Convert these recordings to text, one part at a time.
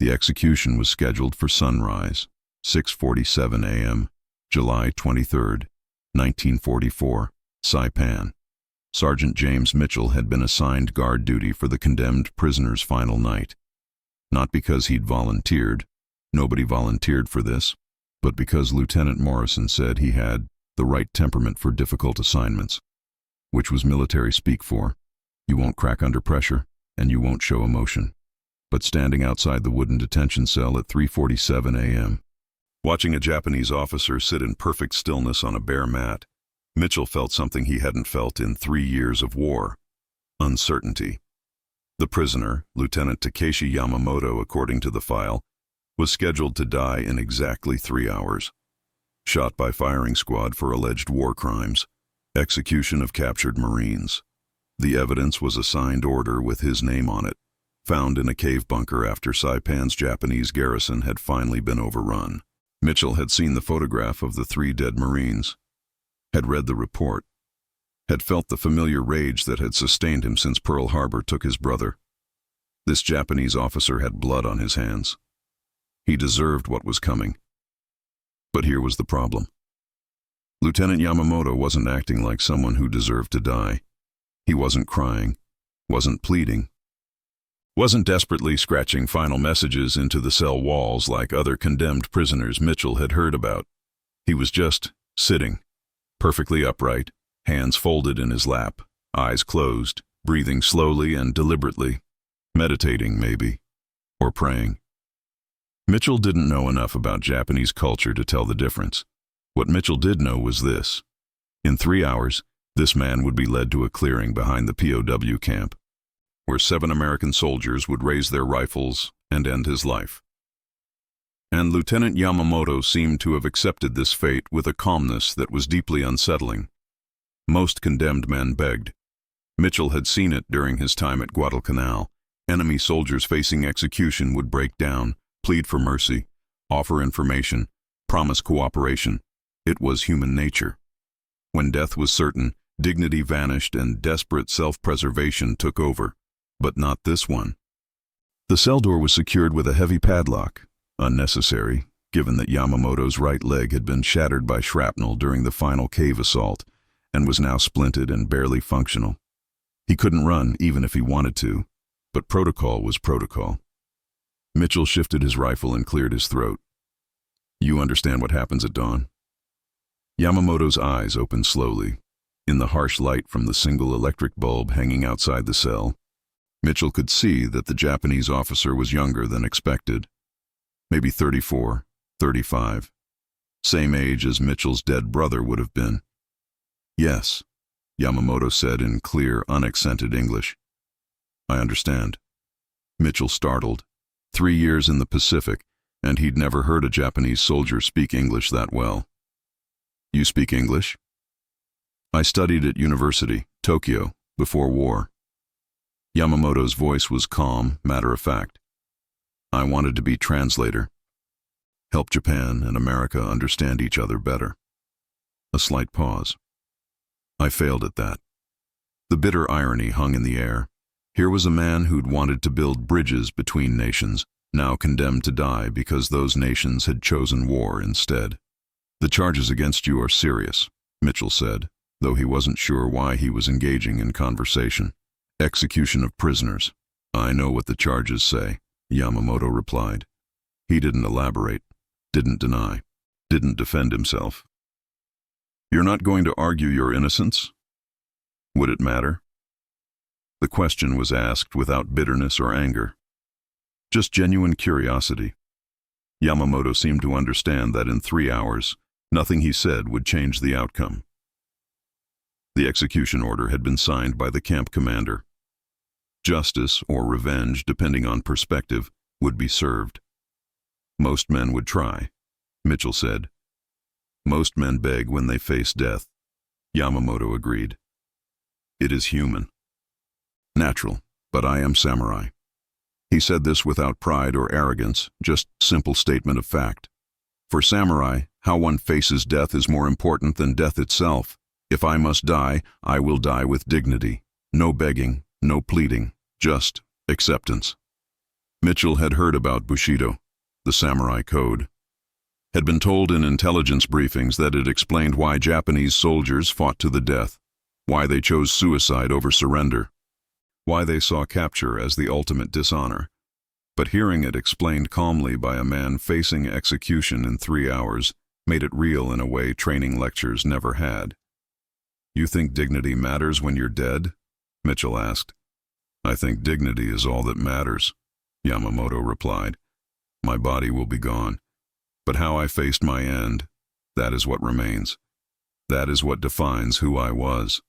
The execution was scheduled for sunrise, 6:47 a.m., July 23, 1944, Saipan. Sergeant James Mitchell had been assigned guard duty for the condemned prisoner's final night. Not because he'd volunteered, nobody volunteered for this, but because Lieutenant Morrison said he had the right temperament for difficult assignments, which was military speak for, you won't crack under pressure, and you won't show emotion. But standing outside the wooden detention cell at 3:47 a.m., watching a Japanese officer sit in perfect stillness on a bare mat, Mitchell felt something he hadn't felt in 3 years of war: uncertainty. The prisoner, Lieutenant Takeshi Yamamoto, according to the file, was scheduled to die in exactly 3 hours. Shot by firing squad for alleged war crimes. Execution of captured Marines. The evidence was a signed order with his name on it, found in a cave bunker after Saipan's Japanese garrison had finally been overrun. Mitchell had seen the photograph of the 3 dead Marines, had read the report, had felt the familiar rage that had sustained him since Pearl Harbor took his brother. This Japanese officer had blood on his hands. He deserved what was coming. But here was the problem. Lieutenant Yamamoto wasn't acting like someone who deserved to die. He wasn't crying, wasn't pleading, wasn't desperately scratching final messages into the cell walls like other condemned prisoners Mitchell had heard about. He was just sitting, perfectly upright, hands folded in his lap, eyes closed, breathing slowly and deliberately, meditating maybe, or praying. Mitchell didn't know enough about Japanese culture to tell the difference. What Mitchell did know was this: in 3 hours, this man would be led to a clearing behind the POW camp, where 7 American soldiers would raise their rifles and end his life. And Lieutenant Yamamoto seemed to have accepted this fate with a calmness that was deeply unsettling. Most condemned men begged. Mitchell had seen it during his time at Guadalcanal. Enemy soldiers facing execution would break down, plead for mercy, offer information, promise cooperation. It was human nature. When death was certain, dignity vanished and desperate self-preservation took over. But not this one. The cell door was secured with a heavy padlock, unnecessary, given that Yamamoto's right leg had been shattered by shrapnel during the final cave assault and was now splinted and barely functional. He couldn't run even if he wanted to, but protocol was protocol. Mitchell shifted his rifle and cleared his throat. You understand what happens at dawn? Yamamoto's eyes opened slowly. In the harsh light from the single electric bulb hanging outside the cell, Mitchell could see that the Japanese officer was younger than expected. Maybe 34, 35. Same age as Mitchell's dead brother would have been. Yes, Yamamoto said in clear, unaccented English. I understand. Mitchell startled. 3 years in the Pacific, and he'd never heard a Japanese soldier speak English that well. You speak English? I studied at university, Tokyo, before war. Yamamoto's voice was calm, matter-of-fact. I wanted to be translator. Help Japan and America understand each other better. A slight pause. I failed at that. The bitter irony hung in the air. Here was a man who'd wanted to build bridges between nations, now condemned to die because those nations had chosen war instead. The charges against you are serious, Mitchell said, though he wasn't sure why he was engaging in conversation. Execution of prisoners. I know what the charges say, Yamamoto replied. He didn't elaborate, didn't deny, didn't defend himself. You're not going to argue your innocence? Would it matter? The question was asked without bitterness or anger. Just genuine curiosity. Yamamoto seemed to understand that in 3 hours, nothing he said would change the outcome. The execution order had been signed by the camp commander. Justice, or revenge, depending on perspective, would be served. Most men would try, Mitchell said. Most men beg when they face death, Yamamoto agreed. It is human. Natural, but I am samurai. He said this without pride or arrogance, just simple statement of fact. For samurai, how one faces death is more important than death itself. If I must die, I will die with dignity. No begging, no pleading, just acceptance. Mitchell had heard about Bushido, the samurai code, had been told in intelligence briefings that it explained why Japanese soldiers fought to the death, why they chose suicide over surrender, why they saw capture as the ultimate dishonor. But hearing it explained calmly by a man facing execution in 3 hours made it real in a way training lectures never had. "You think dignity matters when you're dead?" Mitchell asked. "I think dignity is all that matters," Yamamoto replied. "My body will be gone, but how I faced my end, that is what remains. That is what defines who I was."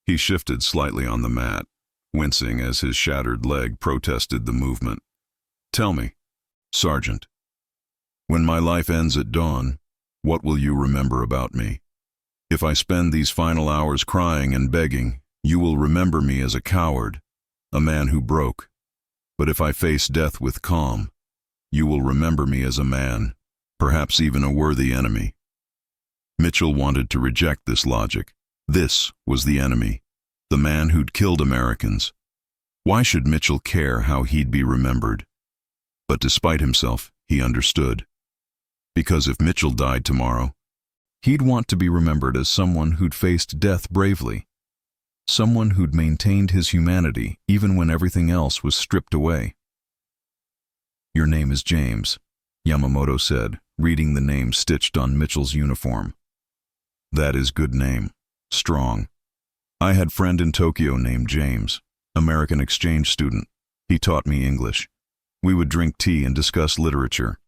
He shifted slightly on the mat, wincing as his shattered leg protested the movement. "Tell me, Sergeant, when my life ends at dawn, what will you remember about me? If I spend these final hours crying and begging, you will remember me as a coward, a man who broke. But if I face death with calm, you will remember me as a man, perhaps even a worthy enemy." Mitchell wanted to reject this logic. This was the enemy, the man who'd killed Americans. Why should Mitchell care how he'd be remembered? But despite himself, he understood. Because if Mitchell died tomorrow, he'd want to be remembered as someone who'd faced death bravely, someone who'd maintained his humanity even when everything else was stripped away. "Your name is James," Yamamoto said, reading the name stitched on Mitchell's uniform. "That is good name. Strong. I had friend in Tokyo named James, American exchange student. He taught me English. We would drink tea and discuss literature.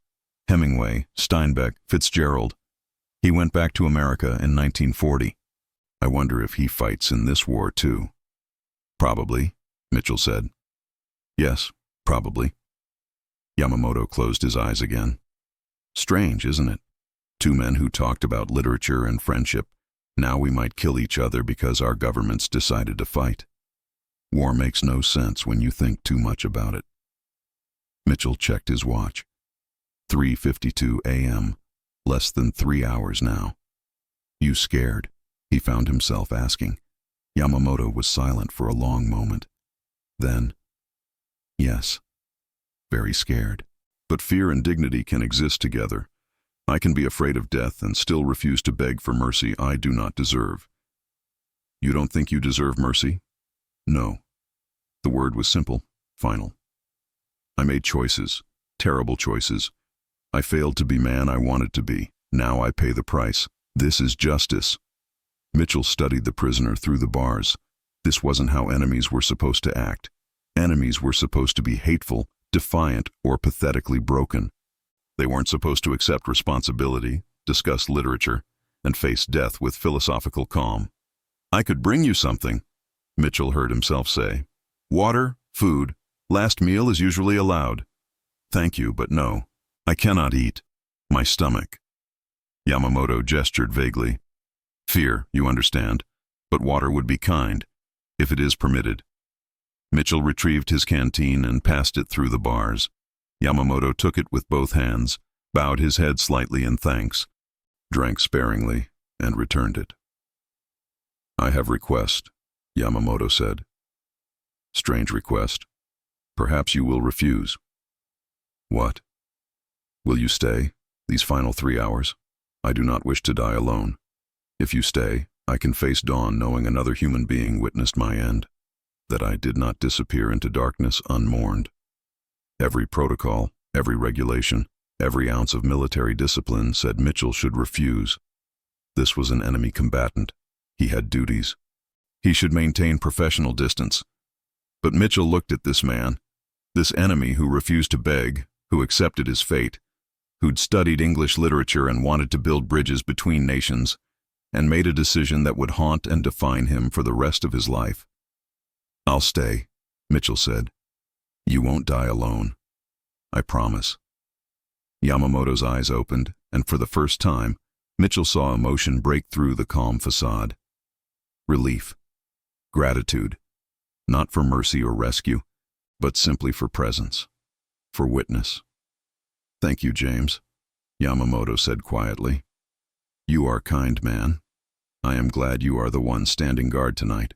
Hemingway, Steinbeck, Fitzgerald. He went back to America in 1940. I wonder if he fights in this war too." "Probably," Mitchell said. "Yes, probably." Yamamoto closed his eyes again. Strange, isn't it? Two men who talked about literature and friendship. Now we might kill each other because our governments decided to fight. War makes no sense when you think too much about it. Mitchell checked his watch. 3:52 a.m., less than 3 hours now. "You scared?" he found himself asking. Yamamoto was silent for a long moment. Then, "Yes, very scared. But fear and dignity can exist together. I can be afraid of death and still refuse to beg for mercy I do not deserve." "You don't think you deserve mercy?" "No." The word was simple, final. "I made choices, terrible choices. I failed to be man I wanted to be. Now I pay the price. This is justice." Mitchell studied the prisoner through the bars. This wasn't how enemies were supposed to act. Enemies were supposed to be hateful, defiant, or pathetically broken. They weren't supposed to accept responsibility, discuss literature, and face death with philosophical calm. "I could bring you something," Mitchell heard himself say. "Water, food, last meal is usually allowed." "Thank you, but no. I cannot eat. My stomach." Yamamoto gestured vaguely. "Fear, you understand, but water would be kind, if it is permitted." Mitchell retrieved his canteen and passed it through the bars. Yamamoto took it with both hands, bowed his head slightly in thanks, drank sparingly, and returned it. "I have request," Yamamoto said. "Strange request. Perhaps you will refuse." "What?" "Will you stay, these final 3 hours? I do not wish to die alone. If you stay, I can face dawn knowing another human being witnessed my end, that I did not disappear into darkness unmourned. Every protocol, every regulation, every ounce of military discipline said Mitchell should refuse. This was an enemy combatant. He had duties. He should maintain professional distance. But Mitchell looked at this man, this enemy who refused to beg, who accepted his fate, who'd studied English literature and wanted to build bridges between nations, and made a decision that would haunt and define him for the rest of his life. "I'll stay," Mitchell said. "You won't die alone. I promise." Yamamoto's eyes opened, and for the first time, Mitchell saw emotion break through the calm facade. Relief. Gratitude. Not for mercy or rescue, but simply for presence. For witness. "Thank you, James," Yamamoto said quietly. "You are kind man. I am glad you are the one standing guard tonight."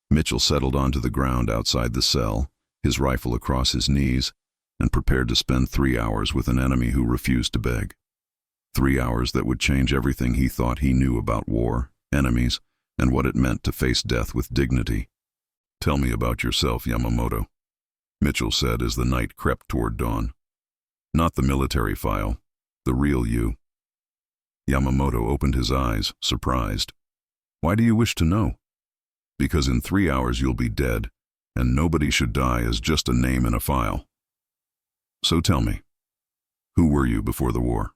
Mitchell settled onto the ground outside the cell, his rifle across his knees, and prepared to spend 3 hours with an enemy who refused to beg. 3 hours that would change everything he thought he knew about war, enemies, and what it meant to face death with dignity. "Tell me about yourself, Yamamoto," Mitchell said as the night crept toward dawn. "Not the military file, the real you." Yamamoto opened his eyes, surprised. "Why do you wish to know?" "Because in 3 hours you'll be dead, and nobody should die as just a name in a file." "So tell me, who were you before the war?"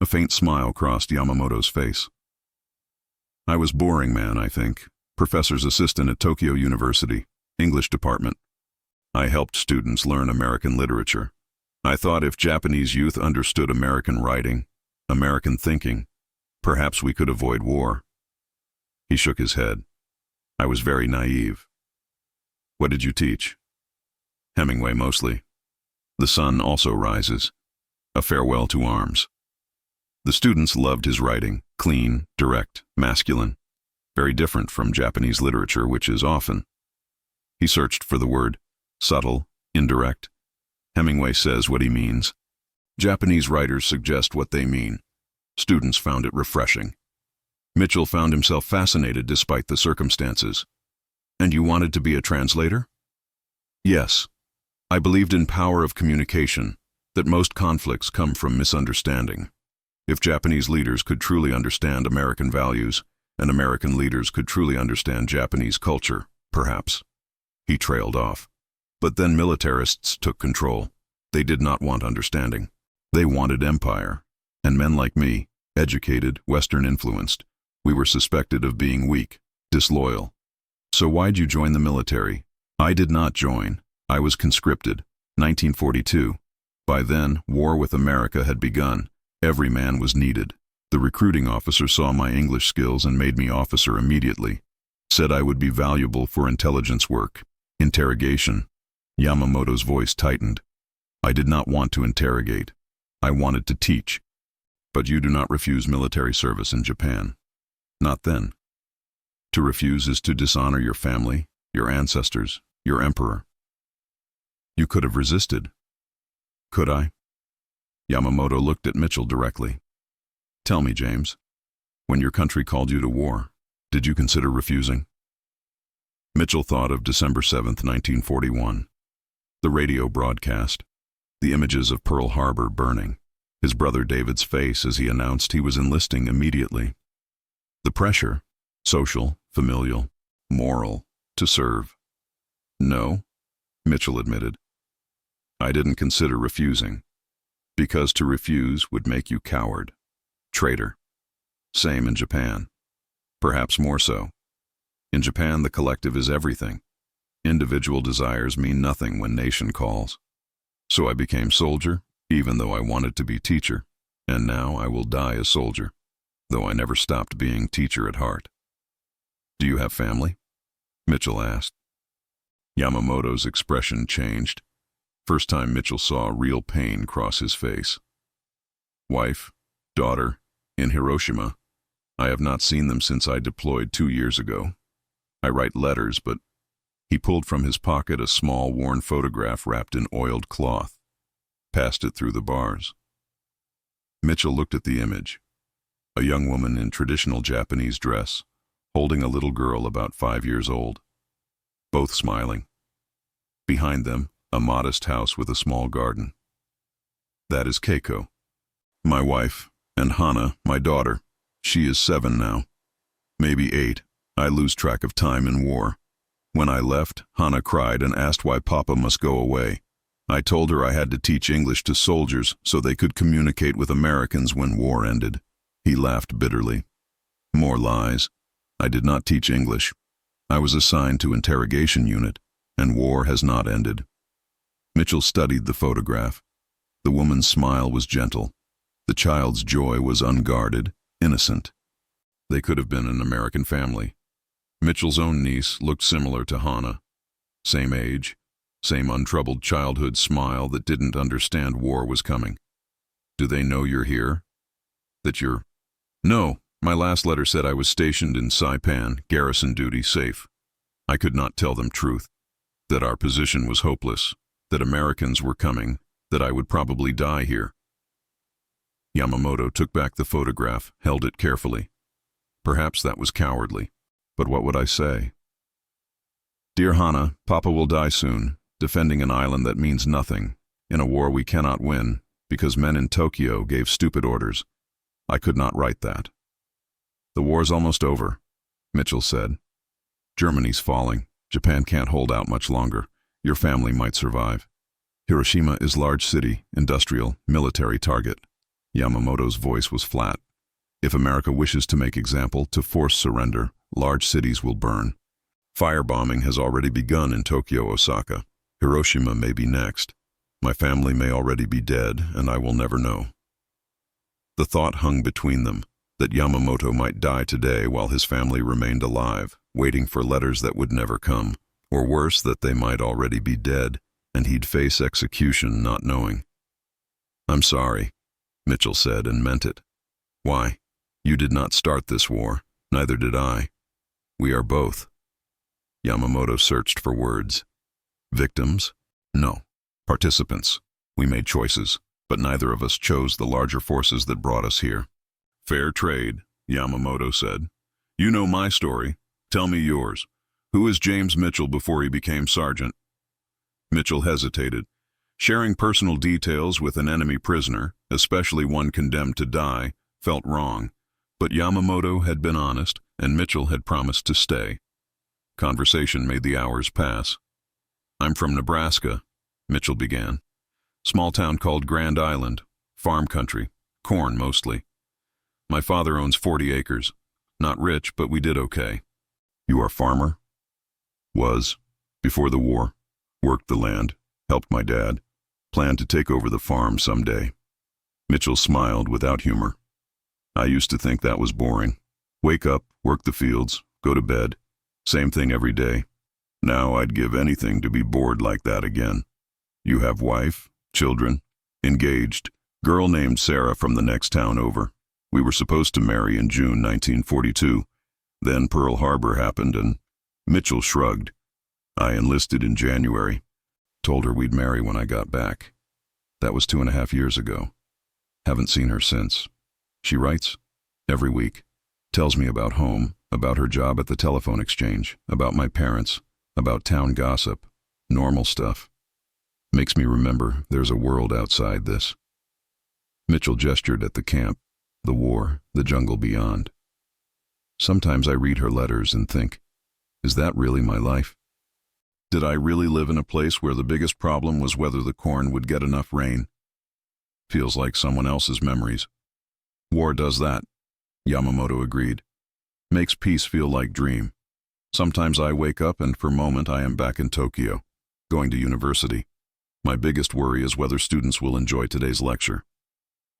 A faint smile crossed Yamamoto's face. "I was boring man, I think. Professor's assistant at Tokyo University, English department. I helped students learn American literature. I thought if Japanese youth understood American writing, American thinking, perhaps we could avoid war." He shook his head. "I was very naive." "What did you teach?" "Hemingway mostly. The Sun Also Rises. A Farewell to Arms." The students loved his writing, clean, direct, masculine, very different from Japanese literature, which is often. He searched for the word, subtle, indirect. Hemingway says what he means. Japanese writers suggest what they mean. Students found it refreshing. Mitchell found himself fascinated despite the circumstances. "And you wanted to be a translator?" "Yes. I believed in power of communication, that most conflicts come from misunderstanding. If Japanese leaders could truly understand American values, and American leaders could truly understand Japanese culture, perhaps." He trailed off. "But then militarists took control. They did not want understanding. They wanted empire. And men like me, educated, Western-influenced, we were suspected of being weak, disloyal. So why'd you join the military?" "I did not join. I was conscripted, 1942. By then, war with America had begun. Every man was needed. The recruiting officer saw my English skills and made me officer immediately. Said I would be valuable for intelligence work. Interrogation." Yamamoto's voice tightened. "I did not want to interrogate. I wanted to teach." "But you do not refuse military service in Japan." "Not then. To refuse is to dishonor your family, your ancestors, your emperor." "You could have resisted." "Could I?" Yamamoto looked at Mitchell directly. "Tell me, James, when your country called you to war, did you consider refusing?" Mitchell thought of December 7th, 1941. The radio broadcast, the images of Pearl Harbor burning, his brother David's face as he announced he was enlisting immediately. The pressure, social, familial, moral, to serve. "No," Mitchell admitted. "I didn't consider refusing, because to refuse would make you coward, traitor. Same in Japan. Perhaps more so. In Japan, the collective is everything. Individual desires mean nothing when nation calls. So I became soldier, even though I wanted to be teacher, and now I will die a soldier, though I never stopped being teacher at heart." "Do you have family?" Mitchell asked. Yamamoto's expression changed. First time Mitchell saw real pain cross his face. "Wife, daughter, in Hiroshima. I have not seen them since I deployed 2 years ago. I write letters, but..." He pulled from his pocket a small, worn photograph wrapped in oiled cloth, passed it through the bars. Mitchell looked at the image. A young woman in traditional Japanese dress, holding a little girl about 5 years old. Both smiling. Behind them, a modest house with a small garden. "That is Keiko, my wife, and Hana, my daughter. She is 7 now. Maybe 8. I lose track of time in war. When I left, Hana cried and asked why Papa must go away. I told her I had to teach English to soldiers so they could communicate with Americans when war ended." He laughed bitterly. "More lies. I did not teach English. I was assigned to interrogation unit, and war has not ended." Mitchell studied the photograph. The woman's smile was gentle. The child's joy was unguarded, innocent. They could have been an American family. Mitchell's own niece looked similar to Hana. Same age, same untroubled childhood smile that didn't understand war was coming. "Do they know you're here? That you're..." "No, my last letter said I was stationed in Saipan, garrison duty, safe. I could not tell them truth, that our position was hopeless. that Americans were coming, that I would probably die here. Yamamoto took back the photograph, held it carefully. Perhaps that was cowardly, but what would I say? Dear Hana, Papa will die soon, defending an island that means nothing, in a war we cannot win, because men in Tokyo gave stupid orders. I could not write that. The war's almost over, Mitchell said. Germany's falling. Japan can't hold out much longer. Your family might survive. Hiroshima is large city, industrial, military target. Yamamoto's voice was flat. If America wishes to make example, to force surrender, large cities will burn. Firebombing has already begun in Tokyo, Osaka. Hiroshima may be next. My family may already be dead, and I will never know. The thought hung between them, that Yamamoto might die today while his family remained alive, waiting for letters that would never come, or worse, that they might already be dead, and he'd face execution not knowing. I'm sorry, Mitchell said, and meant it. Why? You did not start this war, neither did I. We are both. Yamamoto searched for words. Victims? No. Participants. We made choices, but neither of us chose the larger forces that brought us here. Fair trade, Yamamoto said. You know my story. Tell me yours. Who is James Mitchell before he became sergeant? Mitchell hesitated. Sharing personal details with an enemy prisoner, especially one condemned to die, felt wrong. But Yamamoto had been honest, and Mitchell had promised to stay. Conversation made the hours pass. I'm from Nebraska, Mitchell began. Small town called Grand Island, farm country, corn mostly. My father owns 40 acres. Not rich, but we did okay. You are farmer? Was, before the war. Worked the land, helped my dad. Planned to take over the farm someday. Mitchell smiled without humor. I used to think that was boring. Wake up, work the fields, go to bed. Same thing every day. Now I'd give anything to be bored like that again. You have wife, children, engaged, girl named Sarah from the next town over. We were supposed to marry in June 1942. Then Pearl Harbor happened and Mitchell shrugged. I enlisted in January. Told her we'd marry when I got back. That was 2.5 years ago. Haven't seen her since. She writes every week. Tells me about home, about her job at the telephone exchange, about my parents, about town gossip, normal stuff. Makes me remember there's a world outside this. Mitchell gestured at the camp, the war, the jungle beyond. Sometimes I read her letters and think, is that really my life? Did I really live in a place where the biggest problem was whether the corn would get enough rain? Feels like someone else's memories. War does that, Yamamoto agreed. Makes peace feel like dream. Sometimes I wake up and for a moment I am back in Tokyo, going to university. My biggest worry is whether students will enjoy today's lecture.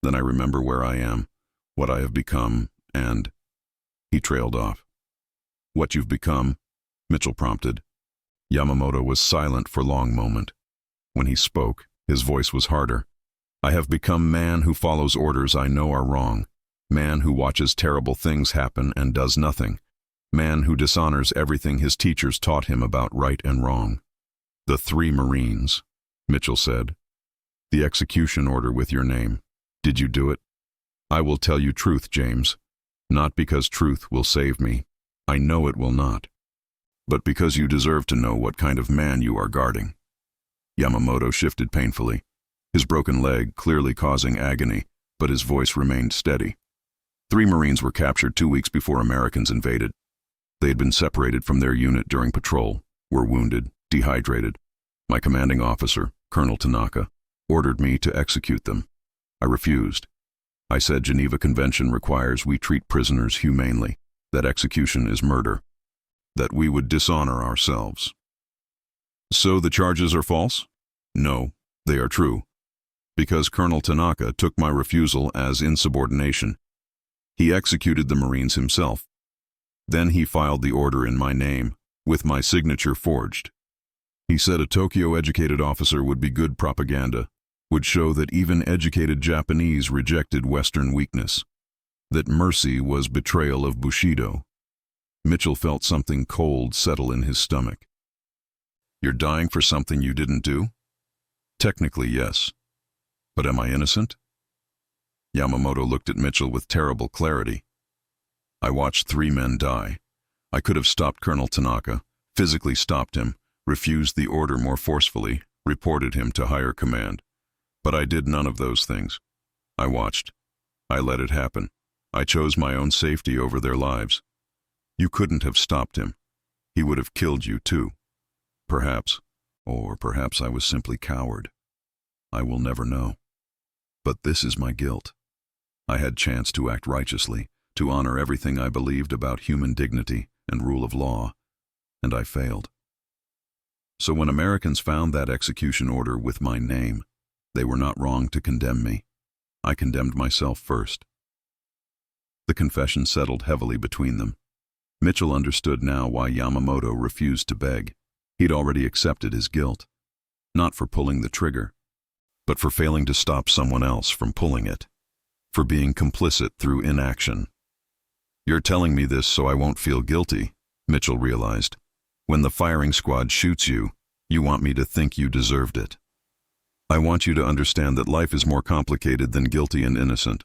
Then I remember where I am, what I have become, and... He trailed off. What you've become, Mitchell prompted. Yamamoto was silent for a long moment. When he spoke, his voice was harder. I have become man who follows orders I know are wrong. Man who watches terrible things happen and does nothing. Man who dishonors everything his teachers taught him about right and wrong. The 3 Marines, Mitchell said. The execution order with your name. Did you do it? I will tell you truth, James. Not because truth will save me. I know it will not. But because you deserve to know what kind of man you are guarding. Yamamoto shifted painfully, his broken leg clearly causing agony, but his voice remained steady. 3 Marines were captured 2 weeks before Americans invaded. They had been separated from their unit during patrol, were wounded, dehydrated. My commanding officer, Colonel Tanaka, ordered me to execute them. I refused. I said Geneva Convention requires we treat prisoners humanely, that execution is murder, that we would dishonor ourselves. So the charges are false? No, they are true. Because Colonel Tanaka took my refusal as insubordination. He executed the Marines himself. Then he filed the order in my name, with my signature forged. He said a Tokyo-educated officer would be good propaganda, would show that even educated Japanese rejected Western weakness, that mercy was betrayal of Bushido. Mitchell felt something cold settle in his stomach. You're dying for something you didn't do? Technically, yes. But am I innocent? Yamamoto looked at Mitchell with terrible clarity. I watched 3 men die. I could have stopped Colonel Tanaka, physically stopped him, refused the order more forcefully, reported him to higher command. But I did none of those things. I watched. I let it happen. I chose my own safety over their lives. You couldn't have stopped him. He would have killed you too. Perhaps. Or perhaps I was simply coward. I will never know. But this is my guilt. I had chance to act righteously, to honor everything I believed about human dignity and rule of law, and I failed. So when Americans found that execution order with my name, they were not wrong to condemn me. I condemned myself first. The confession settled heavily between them. Mitchell understood now why Yamamoto refused to beg. He'd already accepted his guilt, not for pulling the trigger, but for failing to stop someone else from pulling it, for being complicit through inaction. You're telling me this so I won't feel guilty, Mitchell realized. When the firing squad shoots you, you want me to think you deserved it. I want you to understand that life is more complicated than guilty and innocent.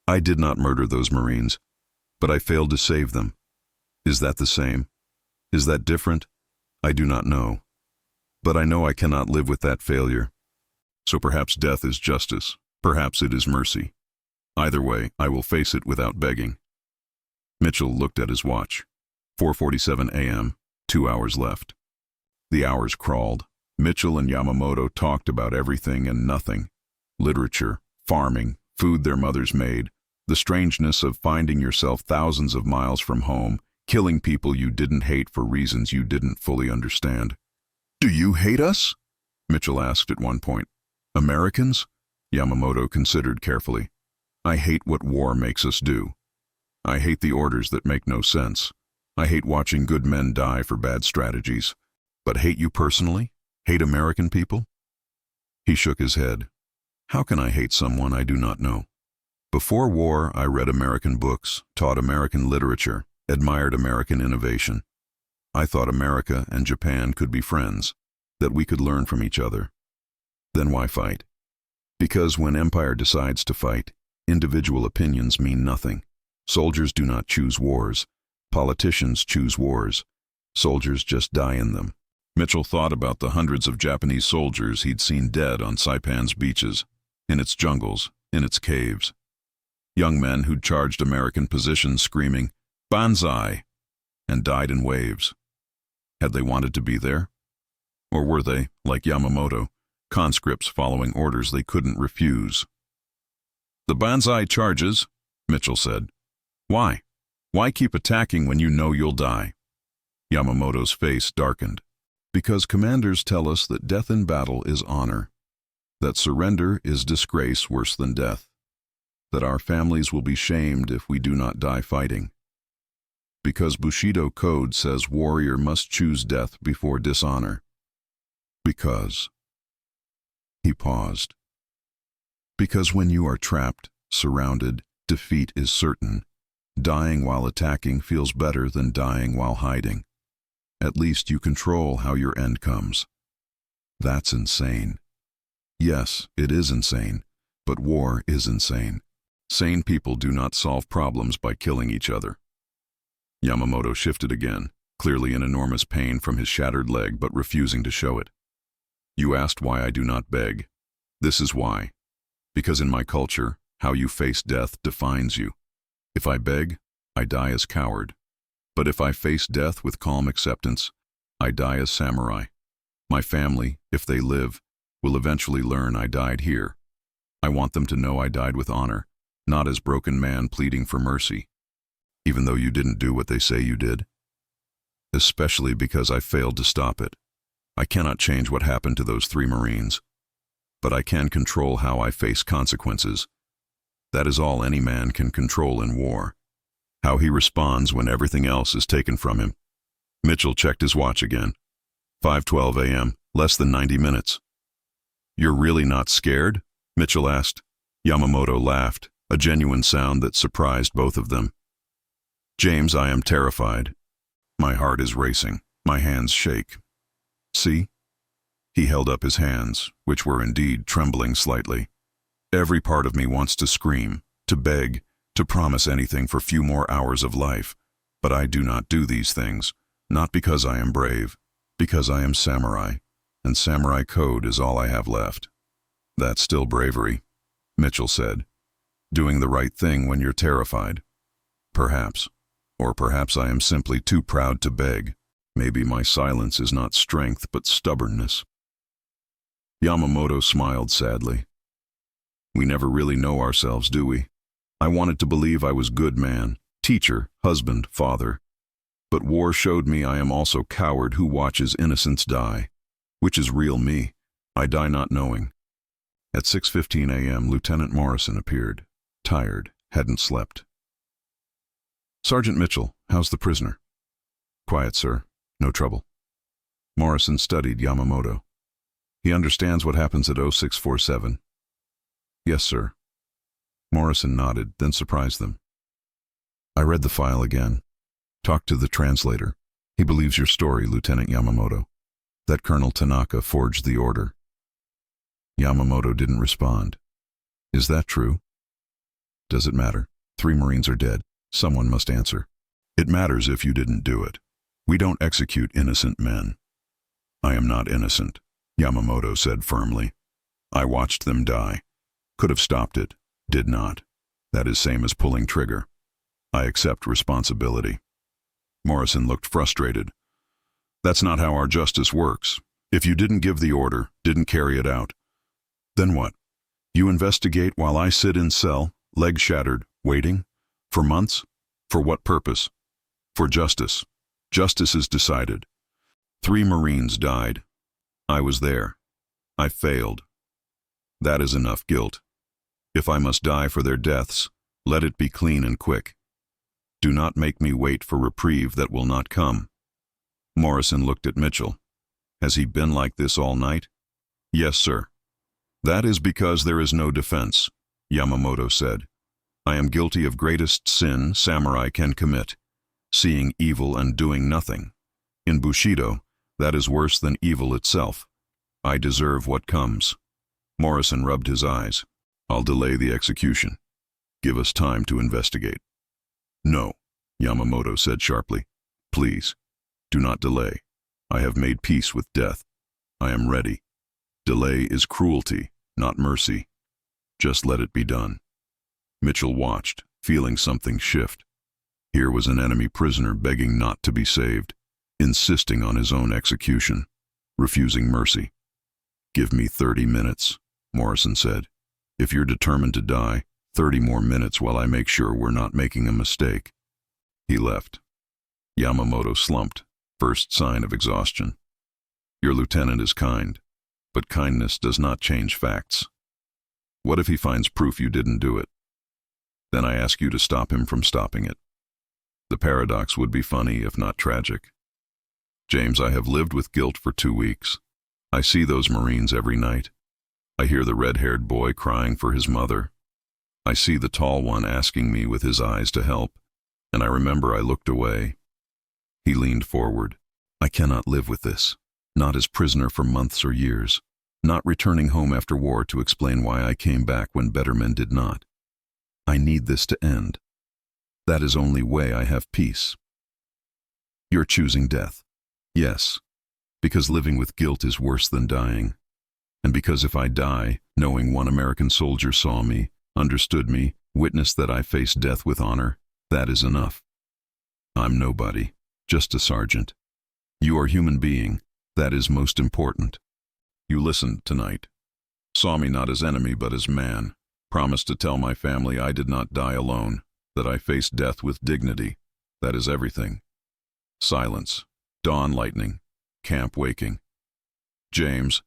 I did not murder those Marines, but I failed to save them. Is that the same? Is that different? I do not know. But I know I cannot live with that failure. So perhaps death is justice. Perhaps it is mercy. Either way, I will face it without begging. Mitchell looked at his watch. 4:47 a.m., 2 hours left. The hours crawled. Mitchell and Yamamoto talked about everything and nothing. Literature, farming, food their mothers made, the strangeness of finding yourself thousands of miles from home, killing people you didn't hate for reasons you didn't fully understand. Do you hate us? Mitchell asked at one point. Americans? Yamamoto considered carefully. I hate what war makes us do. I hate the orders that make no sense. I hate watching good men die for bad strategies. But hate you personally? Hate American people? He shook his head. How can I hate someone I do not know? Before war, I read American books, taught American literature, admired American innovation. I thought America and Japan could be friends, that we could learn from each other. Then why fight? Because when empire decides to fight, individual opinions mean nothing. Soldiers do not choose wars. Politicians choose wars. Soldiers just die in them. Mitchell thought about the hundreds of Japanese soldiers he'd seen dead on Saipan's beaches, in its jungles, in its caves. Young men who'd charged American positions screaming, "Banzai!" and died in waves. Had they wanted to be there? Or were they, like Yamamoto, conscripts following orders they couldn't refuse? The Banzai charges, Mitchell said. Why? Why keep attacking when you know you'll die? Yamamoto's face darkened. Because commanders tell us that death in battle is honor, that surrender is disgrace worse than death, that our families will be shamed if we do not die fighting. Because Bushido code says warrior must choose death before dishonor. Because. He paused. Because when you are trapped, surrounded, defeat is certain. Dying while attacking feels better than dying while hiding. At least you control how your end comes. That's insane. Yes, it is insane, but war is insane. Sane people do not solve problems by killing each other. Yamamoto shifted again, clearly in enormous pain from his shattered leg but refusing to show it. You asked why I do not beg. This is why. Because in my culture, how you face death defines you. If I beg, I die as coward. But if I face death with calm acceptance, I die as samurai. My family, if they live, will eventually learn I died here. I want them to know I died with honor, not as broken man pleading for mercy, even though you didn't do what they say you did. Especially because I failed to stop it. I cannot change what happened to those 3 Marines, but I can control how I face consequences. That is all any man can control in war. How he responds when everything else is taken from him. Mitchell checked his watch again. 5:12 a.m., less than 90 minutes. You're really not scared? Mitchell asked. Yamamoto laughed, a genuine sound that surprised both of them. James, I am terrified. My heart is racing. My hands shake. See? He held up his hands, which were indeed trembling slightly. Every part of me wants to scream, to beg, to promise anything for few more hours of life. But I do not do these things, not because I am brave, because I am samurai, and samurai code is all I have left. That's still bravery, Mitchell said. Doing the right thing when you're terrified. Perhaps. Or perhaps I am simply too proud to beg. Maybe my silence is not strength but stubbornness. Yamamoto smiled sadly. We never really know ourselves, do we? I wanted to believe I was good man, teacher, husband, father. But war showed me I am also coward who watches innocents die. Which is real me. I die not knowing. At 6:15 a.m., Lieutenant Morrison appeared. Tired, hadn't slept. Sergeant Mitchell, how's the prisoner? Quiet, sir. No trouble. Morrison studied Yamamoto. He understands what happens at 0647. Yes, sir. Morrison nodded, then surprised them. I read the file again. Talked to the translator. He believes your story, Lieutenant Yamamoto. That Colonel Tanaka forged the order. Yamamoto didn't respond. Is that true? Does it matter? 3 Marines are dead. Someone must answer. It matters if you didn't do it. We don't execute innocent men. I am not innocent, Yamamoto said firmly. I watched them die. Could have stopped it. Did not. That is same as pulling trigger. I accept responsibility. Morrison looked frustrated. That's not how our justice works. If you didn't give the order, didn't carry it out, then what? You investigate while I sit in cell, leg shattered, waiting? For months? For what purpose? For justice. Justice is decided. 3 Marines died. I was there. I failed. That is enough guilt. If I must die for their deaths, let it be clean and quick. Do not make me wait for reprieve that will not come. Morrison looked at Mitchell. Has he been like this all night? Yes, sir. That is because there is no defense, Yamamoto said. I am guilty of greatest sin samurai can commit, seeing evil and doing nothing. In Bushido, that is worse than evil itself. I deserve what comes. Morrison rubbed his eyes. I'll delay the execution. Give us time to investigate. No, Yamamoto said sharply. Please, do not delay. I have made peace with death. I am ready. Delay is cruelty, not mercy. Just let it be done. Mitchell watched, feeling something shift. Here was an enemy prisoner begging not to be saved, insisting on his own execution, refusing mercy. Give me 30 minutes, Morrison said. If you're determined to die, 30 more minutes while I make sure we're not making a mistake. He left. Yamamoto slumped, first sign of exhaustion. Your lieutenant is kind, but kindness does not change facts. What if he finds proof you didn't do it? Then I ask you to stop him from stopping it. The paradox would be funny, if not tragic. James, I have lived with guilt for 2 weeks. I see those Marines every night. I hear the red-haired boy crying for his mother. I see the tall one asking me with his eyes to help, and I remember I looked away. He leaned forward. I cannot live with this, not as prisoner for months or years, not returning home after war to explain why I came back when better men did not. I need this to end. That is only way I have peace. You're choosing death. Yes, because living with guilt is worse than dying. And because if I die, knowing one American soldier saw me, understood me, witnessed that I faced death with honor, that is enough. I'm nobody, just a sergeant. You are a human being. That is most important. You listened tonight. Saw me not as enemy but as man. Promised to tell my family I did not die alone, that I faced death with dignity. That is everything. Silence. Dawn lightning. Camp waking. James,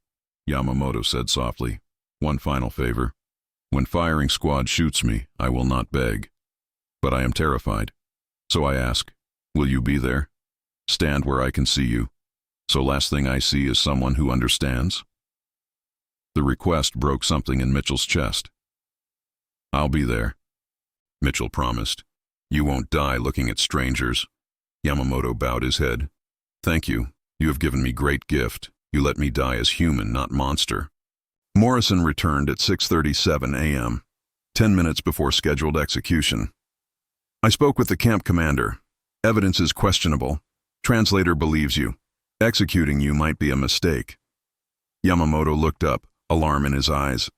Yamamoto said softly, one final favor. When firing squad shoots me, I will not beg. But I am terrified. So I ask, will you be there? Stand where I can see you. So last thing I see is someone who understands? The request broke something in Mitchell's chest. I'll be there, Mitchell promised. You won't die looking at strangers. Yamamoto bowed his head. Thank you. You have given me great gift. You let me die as human, not monster. Morrison returned at 6:37 a.m., 10 minutes before scheduled execution. I spoke with the camp commander. Evidence is questionable. Translator believes you. Executing you might be a mistake. Yamamoto looked up, alarm in his eyes.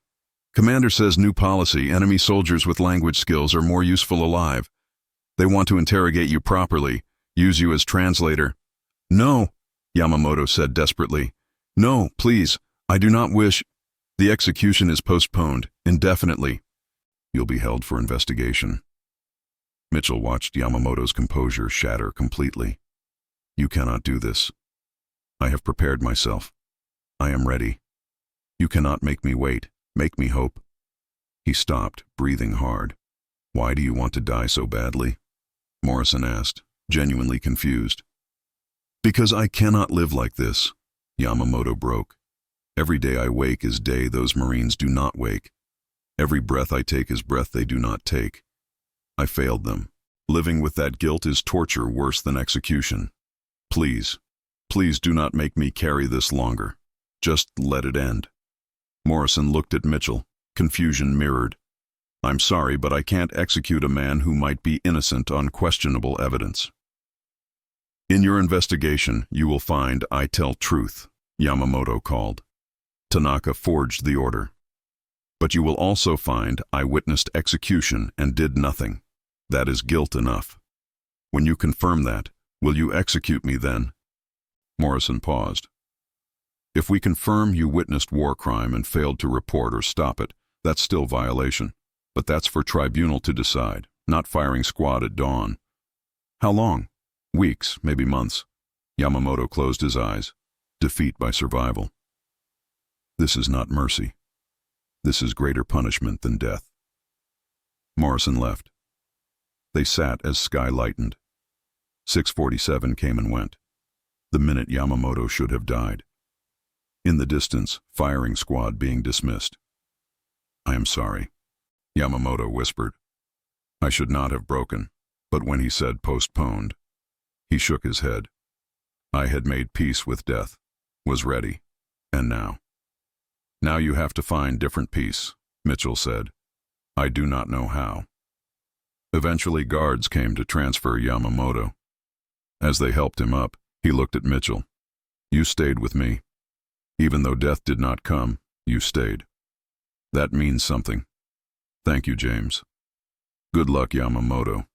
Commander says new policy, enemy soldiers with language skills are more useful alive. They want to interrogate you properly, use you as translator. No, Yamamoto said desperately. No, please, I do not wish. The execution is postponed, indefinitely. You'll be held for investigation. Mitchell watched Yamamoto's composure shatter completely. You cannot do this. I have prepared myself. I am ready. You cannot make me wait, make me hope. He stopped, breathing hard. Why do you want to die so badly? Morrison asked, genuinely confused. Because I cannot live like this, Yamamoto broke. Every day I wake is day those Marines do not wake. Every breath I take is breath they do not take. I failed them. Living with that guilt is torture worse than execution. Please, please do not make me carry this longer. Just let it end. Morrison looked at Mitchell, confusion mirrored. I'm sorry, but I can't execute a man who might be innocent on questionable evidence. In your investigation, you will find I tell truth, Yamamoto called. Tanaka forged the order. But you will also find I witnessed execution and did nothing. That is guilt enough. When you confirm that, will you execute me then? Morrison paused. If we confirm you witnessed war crime and failed to report or stop it, that's still violation. But that's for tribunal to decide, not firing squad at dawn. How long? Weeks, maybe months. Yamamoto closed his eyes. Defeat by survival. This is not mercy. This is greater punishment than death. Morrison left. They sat as sky lightened. 6:47 came and went. The minute Yamamoto should have died. In the distance, firing squad being dismissed. I am sorry, Yamamoto whispered. I should not have broken, but when he said postponed, he shook his head. I had made peace with death, was ready, and now? Now you have to find different peace, Mitchell said. I do not know how. Eventually guards came to transfer Yamamoto. As they helped him up, he looked at Mitchell. You stayed with me. Even though death did not come, you stayed. That means something. Thank you, James. Good luck, Yamamoto.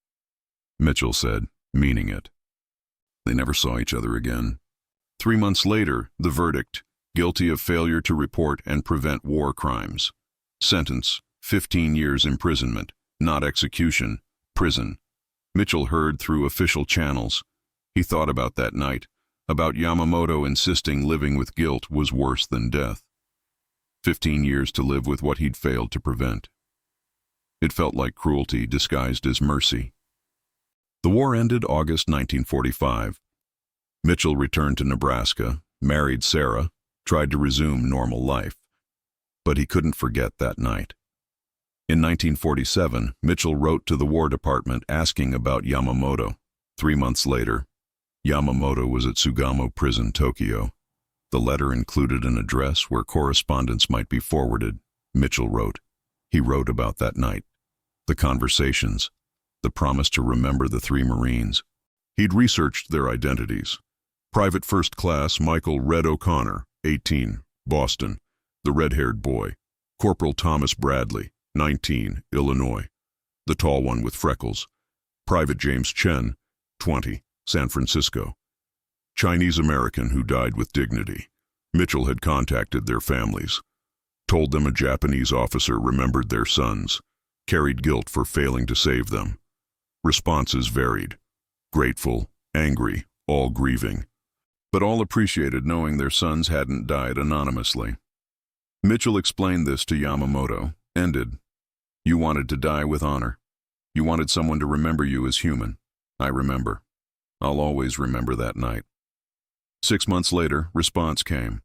Mitchell said, meaning it. They never saw each other again. 3 months later, the verdict, guilty of failure to report and prevent war crimes. Sentence, 15 years imprisonment, not execution, prison. Mitchell heard through official channels. He thought about that night, about Yamamoto insisting living with guilt was worse than death. 15 years to live with what he'd failed to prevent. It felt like cruelty disguised as mercy. The war ended August 1945. Mitchell returned to Nebraska, married Sarah, tried to resume normal life. But he couldn't forget that night. In 1947, Mitchell wrote to the War Department asking about Yamamoto. 3 months later, Yamamoto was at Sugamo Prison, Tokyo. The letter included an address where correspondence might be forwarded. Mitchell wrote. He wrote about that night, the conversations, the promise to remember the 3 Marines. He'd researched their identities. Private First Class Michael Red O'Connor, 18, Boston, the red-haired boy. Corporal Thomas Bradley, 19, Illinois, the tall one with freckles. Private James Chen, 20, San Francisco. Chinese-American who died with dignity. Mitchell had contacted their families, told them a Japanese officer remembered their sons, carried guilt for failing to save them. Responses varied. Grateful, angry, all grieving. But all appreciated knowing their sons hadn't died anonymously. Mitchell explained this to Yamamoto, ended. You wanted to die with honor. You wanted someone to remember you as human. I remember. I'll always remember that night. 6 months later, response came.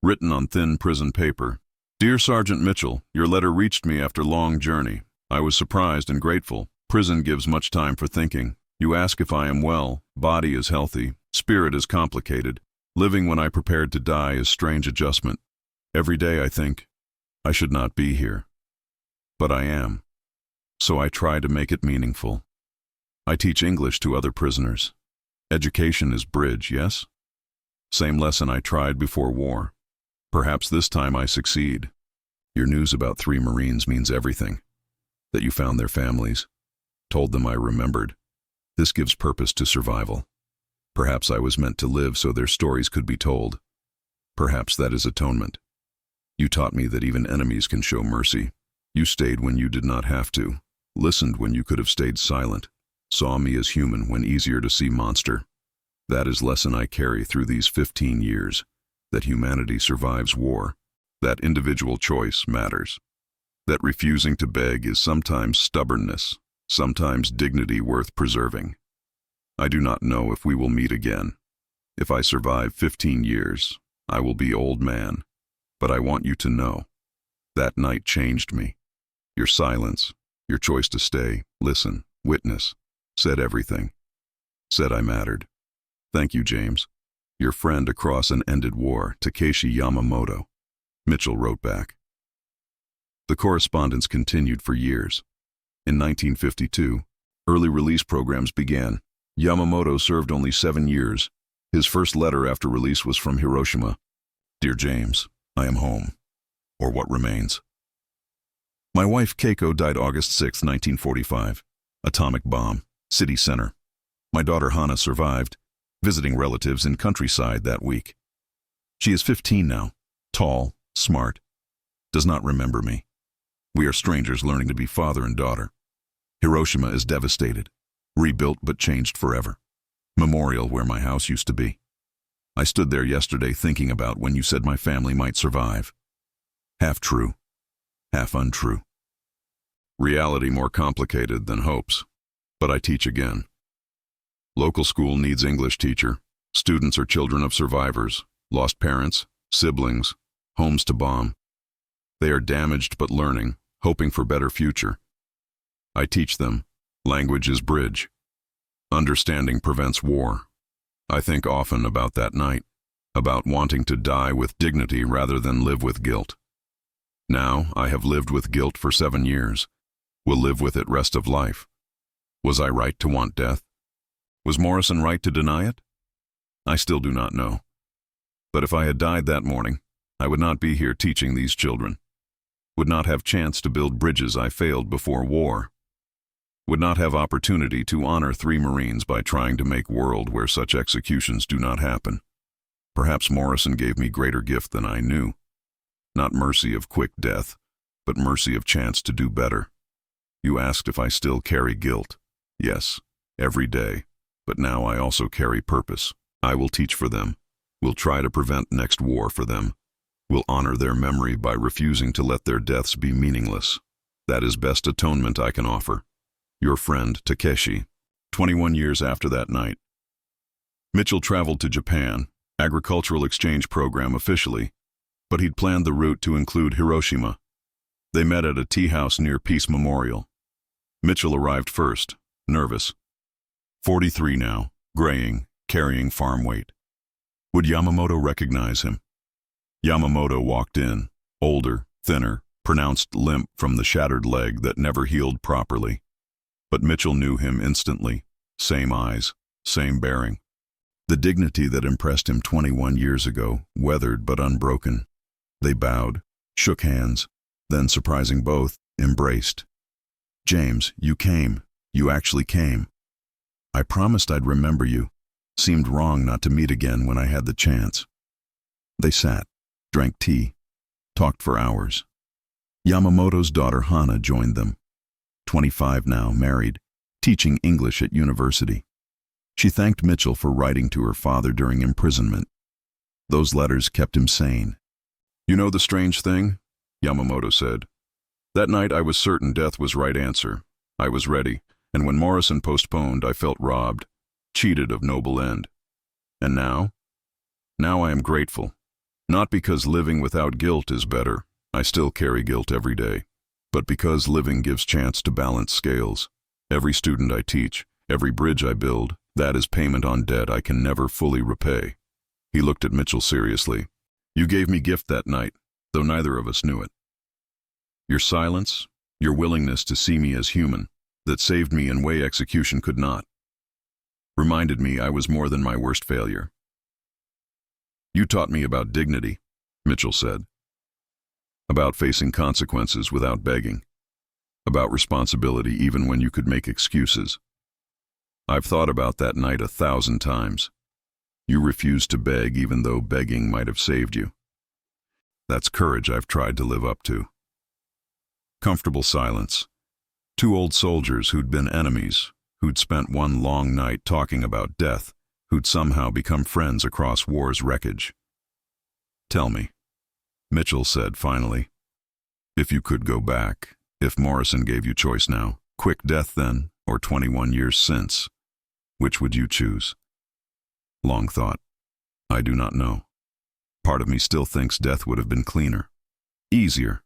Written on thin prison paper. Dear Sergeant Mitchell, your letter reached me after long journey. I was surprised and grateful. Prison gives much time for thinking. You ask if I am well. Body is healthy. Spirit is complicated. Living when I prepared to die is strange adjustment. Every day I think, I should not be here. But I am. So I try to make it meaningful. I teach English to other prisoners. Education is bridge, yes? Same lesson I tried before war. Perhaps this time I succeed. Your news about 3 Marines means everything. That you found their families. Told them I remembered. This gives purpose to survival. Perhaps I was meant to live so their stories could be told. Perhaps that is atonement. You taught me that even enemies can show mercy. You stayed when you did not have to. Listened when you could have stayed silent. Saw me as human when easier to see monster. That is lesson I carry through these 15 years. That humanity survives war. That individual choice matters. That refusing to beg is sometimes stubbornness, sometimes dignity worth preserving. I do not know if we will meet again. If I survive 15 years, I will be old man. But I want you to know. That night changed me. Your silence, your choice to stay, listen, witness, said everything. Said I mattered. Thank you, James. Your friend across an ended war, Takeshi Yamamoto. Mitchell wrote back. The correspondence continued for years. In 1952, early release programs began. Yamamoto served only 7 years. His first letter after release was from Hiroshima. Dear James, I am home. Or what remains. My wife Keiko died August 6, 1945. Atomic bomb, city center. My daughter Hana survived, visiting relatives in countryside that week. She is 15 now, tall, smart, does not remember me. We are strangers learning to be father and daughter. Hiroshima is devastated. Rebuilt but changed forever. Memorial where my house used to be. I stood there yesterday thinking about when you said my family might survive. Half true, half untrue. Reality more complicated than hopes. But I teach again. Local school needs English teacher. Students are children of survivors, lost parents, siblings, homes to bomb. They are damaged but learning, hoping for better future. I teach them. Language is bridge. Understanding prevents war. I think often about that night, about wanting to die with dignity rather than live with guilt. Now, I have lived with guilt for 7 years, will live with it rest of life. Was I right to want death? Was Morrison right to deny it? I still do not know. But if I had died that morning, I would not be here teaching these children. Would not have chance to build bridges I failed before war. Would not have opportunity to honor 3 Marines by trying to make world where such executions do not happen. Perhaps Morrison gave me greater gift than I knew. Not mercy of quick death, but mercy of chance to do better. You asked if I still carry guilt. Yes, every day. But now I also carry purpose. I will teach for them. Will try to prevent next war for them. Will honor their memory by refusing to let their deaths be meaningless. That is best atonement I can offer. Your friend, Takeshi. 21 years after that night. Mitchell traveled to Japan, agricultural exchange program officially, but he'd planned the route to include Hiroshima. They met at a tea house near Peace Memorial. Mitchell arrived first, nervous. 43 now, graying, carrying farm weight. Would Yamamoto recognize him? Yamamoto walked in, older, thinner, pronounced limp from the shattered leg that never healed properly. But Mitchell knew him instantly. Same eyes, same bearing. The dignity that impressed him 21 years ago, weathered but unbroken. They bowed, shook hands, then, surprising both, embraced. James, you came. You actually came. I promised I'd remember you. Seemed wrong not to meet again when I had the chance. They sat, drank tea, talked for hours. Yamamoto's daughter Hana joined them. 25 now, married, teaching English at university. She thanked Mitchell for writing to her father during imprisonment. Those letters kept him sane. You know the strange thing? Yamamoto said. That night I was certain death was right answer. I was ready, and when Morrison postponed, I felt robbed, cheated of noble end. And now? Now I am grateful. Not because living without guilt is better. I still carry guilt every day. But because living gives chance to balance scales. Every student I teach, every bridge I build, that is payment on debt I can never fully repay. He looked at Mitchell seriously. You gave me gift that night, though neither of us knew it. Your silence, your willingness to see me as human, that saved me in way execution could not. Reminded me I was more than my worst failure. You taught me about dignity, Mitchell said. About facing consequences without begging. About responsibility even when you could make excuses. I've thought about that night 1,000 times. You refused to beg even though begging might have saved you. That's courage I've tried to live up to. Comfortable silence. Two old soldiers who'd been enemies, who'd spent one long night talking about death, who'd somehow become friends across war's wreckage. Tell me, Mitchell said finally, if you could go back, if Morrison gave you choice now, quick death then, or 21 years since, which would you choose? Long thought. I do not know. Part of me still thinks death would have been cleaner, easier,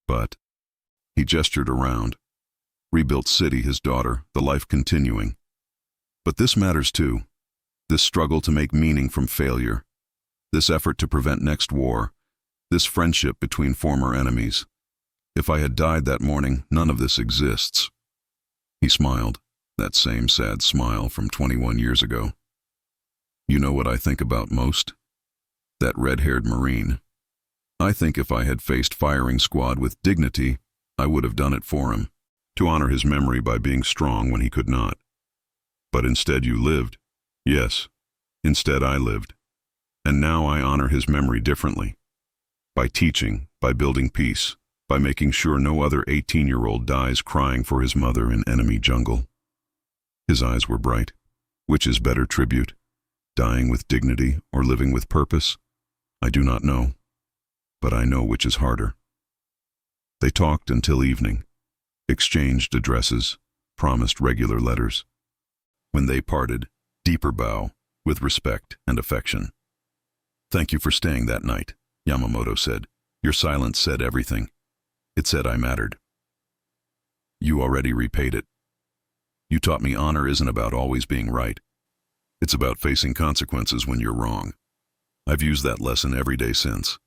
but... He gestured around. Rebuilt city, his daughter, the life continuing. But this matters too. This struggle to make meaning from failure. This effort to prevent next war. This friendship between former enemies. If I had died that morning, none of this exists. He smiled, that same sad smile from 21 years ago. You know what I think about most? That red-haired Marine. I think if I had faced firing squad with dignity, I would have done it for him, to honor his memory by being strong when he could not. But instead you lived. Yes, instead I lived. And now I honor his memory differently. By teaching, by building peace, by making sure no other 18-year-old dies crying for his mother in enemy jungle. His eyes were bright. Which is better tribute? Dying with dignity or living with purpose? I do not know. But I know which is harder. They talked until evening, exchanged addresses, promised regular letters. When they parted, deeper bow, with respect and affection. Thank you for staying that night, Yamamoto said. Your silence said everything. It said I mattered. You already repaid it. You taught me honor isn't about always being right. It's about facing consequences when you're wrong. I've used that lesson every day since.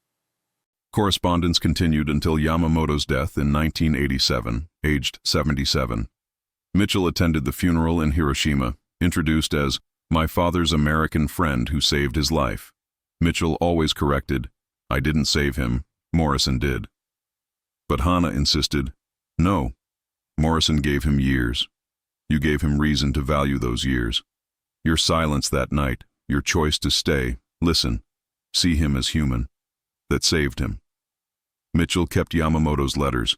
Correspondence continued until Yamamoto's death in 1987, aged 77. Mitchell attended the funeral in Hiroshima, introduced as my father's American friend who saved his life. Mitchell always corrected, I didn't save him, Morrison did. But Hana insisted, no, Morrison gave him years. You gave him reason to value those years. Your silence that night, your choice to stay, listen, see him as human. That saved him. Mitchell kept Yamamoto's letters,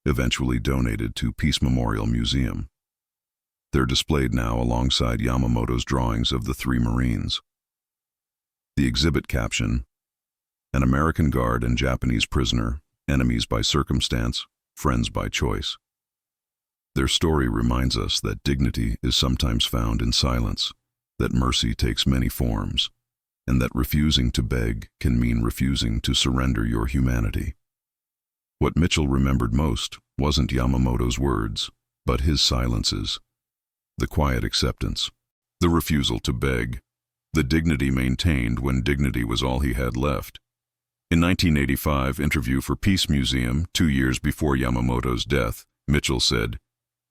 eventually donated to Peace Memorial Museum. They're displayed now alongside Yamamoto's drawings of the 3 Marines. The exhibit caption, an American guard and Japanese prisoner, enemies by circumstance, friends by choice. Their story reminds us that dignity is sometimes found in silence, that mercy takes many forms, and that refusing to beg can mean refusing to surrender your humanity. What Mitchell remembered most wasn't Yamamoto's words, but his silences. The quiet acceptance, the refusal to beg, the dignity maintained when dignity was all he had left. In 1985 interview for Peace Museum, 2 years before Yamamoto's death, Mitchell said,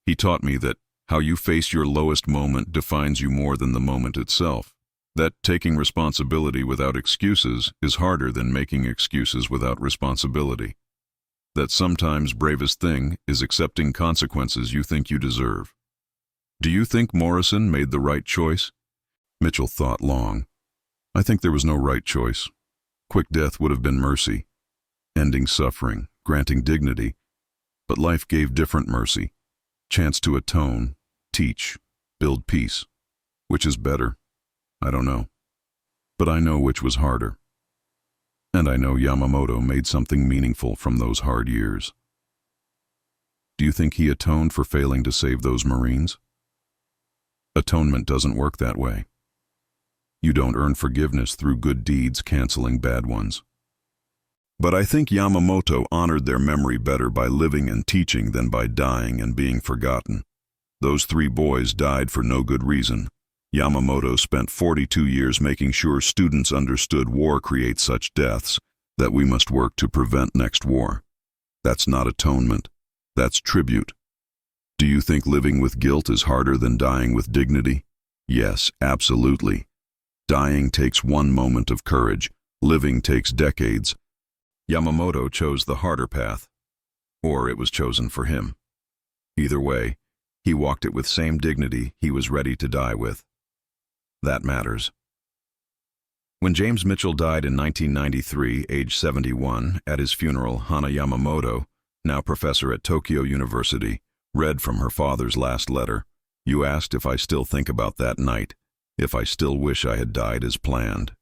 he taught me that how you face your lowest moment defines you more than the moment itself. That taking responsibility without excuses is harder than making excuses without responsibility. That sometimes bravest thing is accepting consequences you think you deserve. Do you think Morrison made the right choice? Mitchell thought long. I think there was no right choice. Quick death would have been mercy, ending suffering, granting dignity, but life gave different mercy. Chance to atone, teach, build peace. Which is better? I don't know. But I know which was harder. And I know Yamamoto made something meaningful from those hard years. Do you think he atoned for failing to save those Marines? Atonement doesn't work that way. You don't earn forgiveness through good deeds canceling bad ones. But I think Yamamoto honored their memory better by living and teaching than by dying and being forgotten. Those 3 boys died for no good reason. Yamamoto spent 42 years making sure students understood war creates such deaths that we must work to prevent next war. That's not atonement. That's tribute. Do you think living with guilt is harder than dying with dignity? Yes, absolutely. Dying takes one moment of courage. Living takes decades. Yamamoto chose the harder path, or it was chosen for him. Either way, he walked it with same dignity he was ready to die with. That matters. When James Mitchell died in 1993, age 71, at his funeral, Hana Yamamoto, now professor at Tokyo University, read from her father's last letter. You asked if I still think about that night, if I still wish I had died as planned.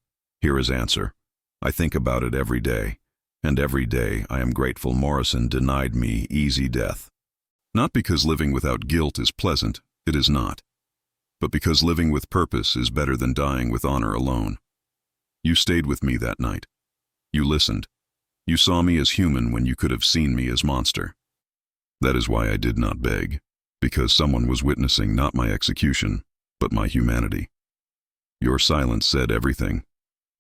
Here is answer. I think about it every day, and every day I am grateful Morrison denied me easy death. Not because living without guilt is pleasant, it is not, but because living with purpose is better than dying with honor alone. You stayed with me that night. You listened. You saw me as human when you could have seen me as monster. That is why I did not beg, because someone was witnessing not my execution, but my humanity. Your silence said everything.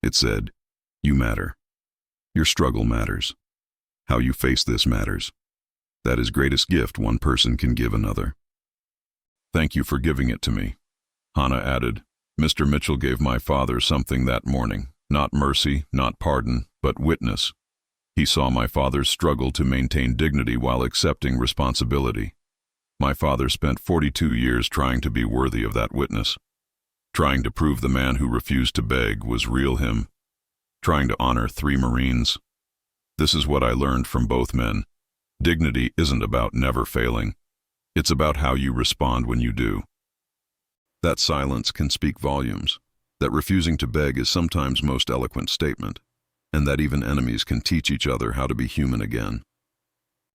It said, you matter. Your struggle matters. How you face this matters. That is greatest gift one person can give another. Thank you for giving it to me. Hana added, Mr. Mitchell gave my father something that morning, not mercy, not pardon, but witness. He saw my father's struggle to maintain dignity while accepting responsibility. My father spent 42 years trying to be worthy of that witness, trying to prove the man who refused to beg was real him, trying to honor 3 Marines. This is what I learned from both men. Dignity isn't about never failing. It's about how you respond when you do. That silence can speak volumes, that refusing to beg is sometimes most eloquent statement, and that even enemies can teach each other how to be human again.